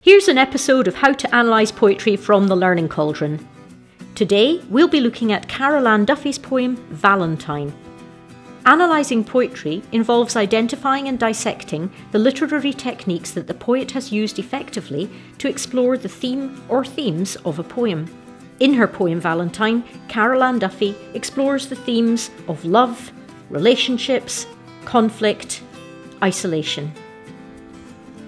Here's an episode of How to Analyse Poetry from the Learning Cauldron. Today, we'll be looking at Carol Ann Duffy's poem, Valentine. Analysing poetry involves identifying and dissecting the literary techniques that the poet has used effectively to explore the theme or themes of a poem. In her poem, Valentine, Carol Ann Duffy explores the themes of love, relationships, conflict, isolation.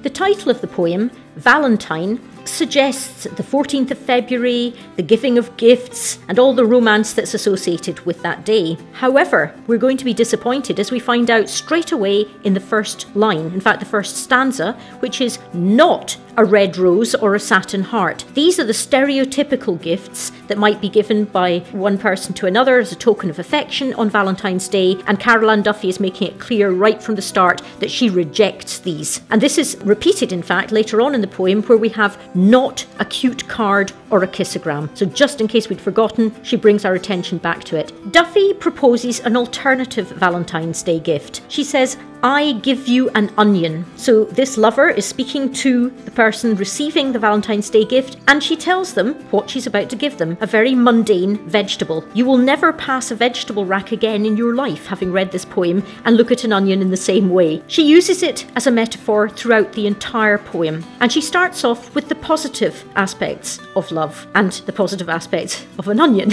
The title of the poem, Valentine, suggests the 14th of February, the giving of gifts, and all the romance that's associated with that day. However, we're going to be disappointed as we find out straight away in the first line, in fact the first stanza, which is not a red rose or a satin heart. These are the stereotypical gifts that might be given by one person to another as a token of affection on Valentine's Day, and Carol Ann Duffy is making it clear right from the start that she rejects these. And this is repeated, in fact, later on in the poem, where we have not a cute card or a kissogram. So just in case we'd forgotten, she brings our attention back to it. Duffy proposes an alternative Valentine's Day gift. She says, I give you an onion. So this lover is speaking to the person receiving the Valentine's Day gift, and she tells them what she's about to give them, a very mundane vegetable. You will never pass a vegetable rack again in your life, having read this poem, and look at an onion in the same way. She uses it as a metaphor throughout the entire poem, and she starts off with the positive aspects of love and the positive aspects of an onion.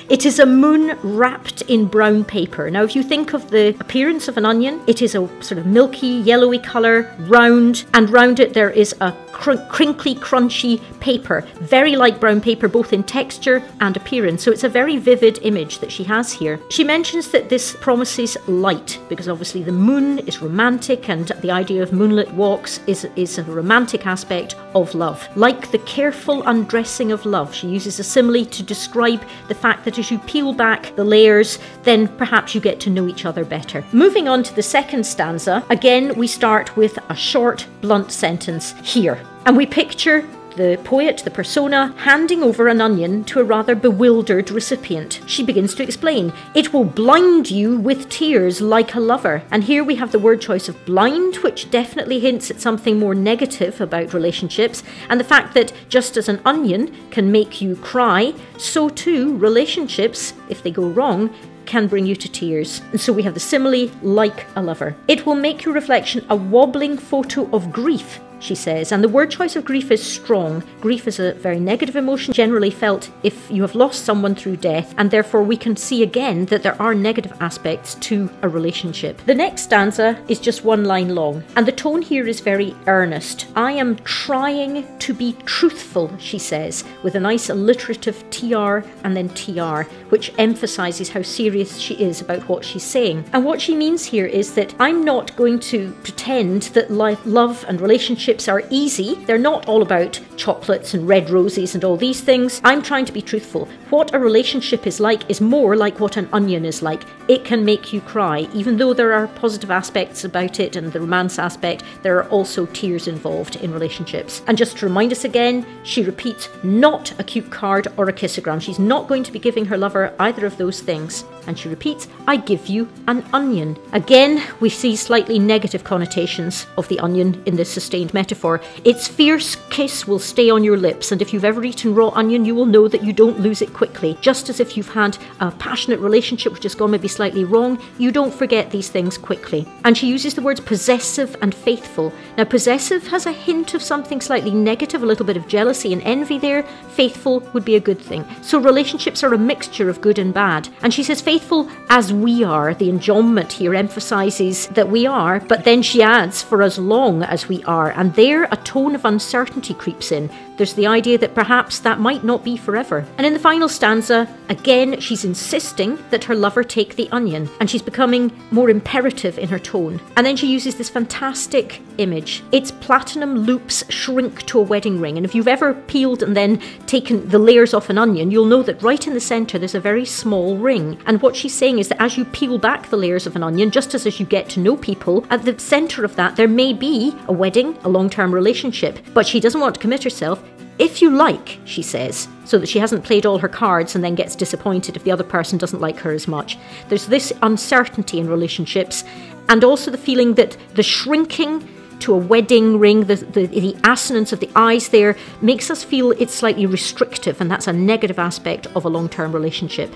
It is a moon wrapped in brown paper. Now, if you think of the appearance of an onion, it is a sort of milky, yellowy colour, round, and round it there is a crinkly, crunchy paper, very like brown paper, both in texture and appearance. So it's a very vivid image that she has here. She mentions that this promises light, because obviously the moon is romantic, and the idea of moonlit walks is a romantic aspect of love. Like the careful undressing of love, she uses a simile to describe the fact that as you peel back the layers, then perhaps you get to know each other better. Moving on to the second stanza, again we start with a short, blunt sentence here. And we picture the poet, the persona, handing over an onion to a rather bewildered recipient. She begins to explain, it will blind you with tears like a lover. And here we have the word choice of blind, which definitely hints at something more negative about relationships, and the fact that just as an onion can make you cry, so too relationships, if they go wrong, can bring you to tears. And so we have the simile, like a lover. It will make your reflection a wobbling photo of grief, she says, and the word choice of grief is strong. Grief is a very negative emotion, generally felt if you have lost someone through death, and therefore we can see again that there are negative aspects to a relationship. The next stanza is just one line long, and the tone here is very earnest. I am trying to be truthful, she says, with a nice alliterative TR and then TR, which emphasises how serious she is about what she's saying. And what she means here is that I'm not going to pretend that love and relationships are easy. They're not all about chocolates and red roses and all these things. I'm trying to be truthful. What a relationship is more like what an onion is like. It can make you cry. Even though there are positive aspects about it and the romance aspect, there are also tears involved in relationships. And just to remind us again, she repeats, not a cute card or a kissogram. She's not going to be giving her lover either of those things. And she repeats, I give you an onion. Again, we see slightly negative connotations of the onion in this sustained metaphor. Its fierce kiss will stay on your lips, and if you've ever eaten raw onion, you will know that you don't lose it quickly. Just as if you've had a passionate relationship which has gone maybe slightly wrong, you don't forget these things quickly. And she uses the words possessive and faithful. Now, possessive has a hint of something slightly negative, a little bit of jealousy and envy there. Faithful would be a good thing. So relationships are a mixture of good and bad. And she says faithful as we are. The enjambment here emphasises that we are, but then she adds for as long as we are. And there a tone of uncertainty creeps in. There's the idea that perhaps that might not be forever. And in the final stanza, again, she's insisting that her lover take the onion, and she's becoming more imperative in her tone. And then she uses this fantastic image. Its platinum loops shrink to a wedding ring. And if you've ever peeled and then taken the layers off an onion, you'll know that right in the centre there's a very small ring. And what she's saying is that as you peel back the layers of an onion, just as you get to know people, at the centre of that there may be a wedding, a long-term relationship. But she doesn't want to commit herself. If you like, she says, so that she hasn't played all her cards and then gets disappointed if the other person doesn't like her as much. There's this uncertainty in relationships, and also the feeling that the shrinking to a wedding ring. The assonance of the eyes there makes us feel it's slightly restrictive, and that's a negative aspect of a long-term relationship.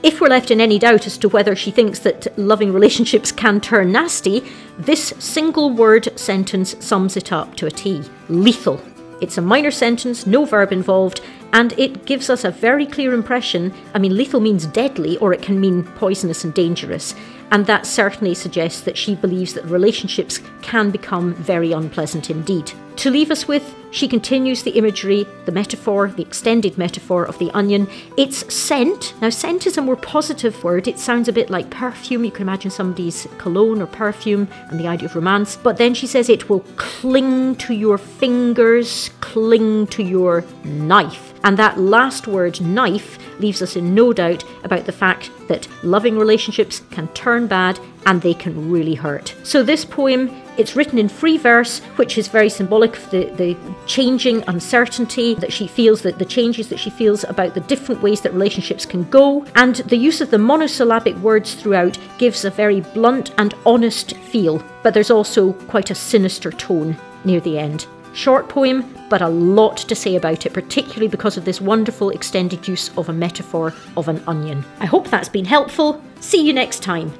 If we're left in any doubt as to whether she thinks that loving relationships can turn nasty, this single word sentence sums it up to a T. Lethal. It's a minor sentence, no verb involved, and it gives us a very clear impression. I mean, lethal means deadly, or it can mean poisonous and dangerous. And that certainly suggests that she believes that relationships can become very unpleasant indeed. To leave us with, she continues the imagery, the metaphor, the extended metaphor of the onion. It's scent. Now, scent is a more positive word. It sounds a bit like perfume. You can imagine somebody's cologne or perfume and the idea of romance. But then she says it will cling to your fingers, cling to your knife. And that last word, knife, leaves us in no doubt about the fact that loving relationships can turn bad and they can really hurt. So this poem, it's written in free verse, which is very symbolic of the changing uncertainty that she feels, that the changes that she feels about the different ways that relationships can go. And the use of the monosyllabic words throughout gives a very blunt and honest feel, but there's also quite a sinister tone near the end. Short poem, but a lot to say about it, particularly because of this wonderful extended use of a metaphor of an onion. I hope that's been helpful. See you next time.